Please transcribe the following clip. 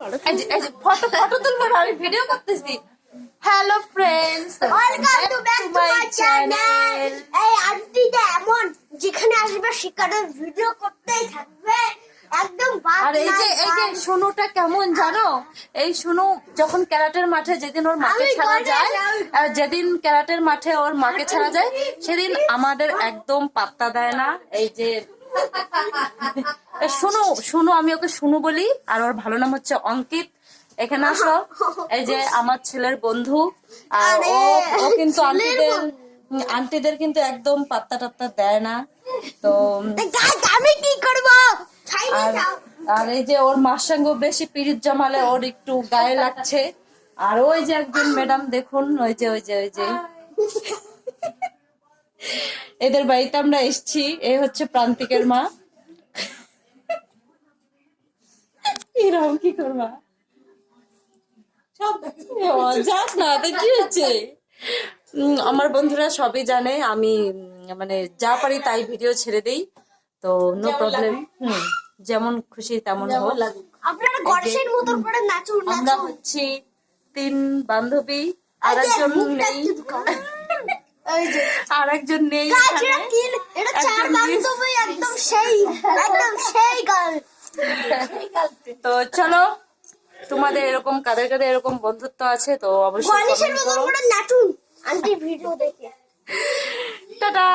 Photo photo তুলবো না, আমি ভিডিও করতেছি। Hello friends, welcome to back to my channel. এই আন্টিটা এমন যেখানে আসবে সেখানে ভিডিও করতেই থাকবে, একদম বাদ আর এই যে সোনুটা কেমন জানো, এই সোনু যখন ক্যারাটের মাঠে যেদিন ওর মাকে ছাড়া যায়, আর যেদিন ক্যারাটের মাঠে ওর মাকে ছাড়া যায় সেদিন আমাদের একদম পাত্তা দেয় না। এই যে সোনু সোনু, আমি ওকে সোনু বলি, আর ওর ভালো নাম হচ্ছে অঙ্কিত। এখানে আসো, এই যে আমার ছেলের বন্ধু। আর ও কিন্তু আন্টিদের কিন্তু একদম পাত্তা টাত্তা দেয় না। তো আমি কি করব? আর এই যে ওর মার সঙ্গে বেশি পিরিত জমালে ওর একটু গায়ে লাগছে। আর ওই যে একজন ম্যাডাম দেখুন, ওই যে এদের বাড়িতে আমরা এসছি। এ হচ্ছে প্রান্তিকের মা। এরকম কি করবা, যাক না, কি হচ্ছে। আমার বন্ধুরা সবই জানে, আমি মানে যা পারি তাই ভিডিও ছেড়ে দেই, তো নো প্রবলেম। যেমন খুশি তেমন হোক। আপনারা গর্ষের মতন করে নাচুন। আমরা হচ্ছি 3 বান্ধবী, আর একজন নেই, আর একজন নেই। এটা 4 বান্ধবী, একদম সেই গাল। তো চলো, তোমাদের এরকম কাদের কাদের এরকম বন্ধুত্ব আছে তো অবশ্যই গর্ষের কমেন্ট মতন করো। করে নাচুন আন্টি ভিডিও দেখে। টাটা।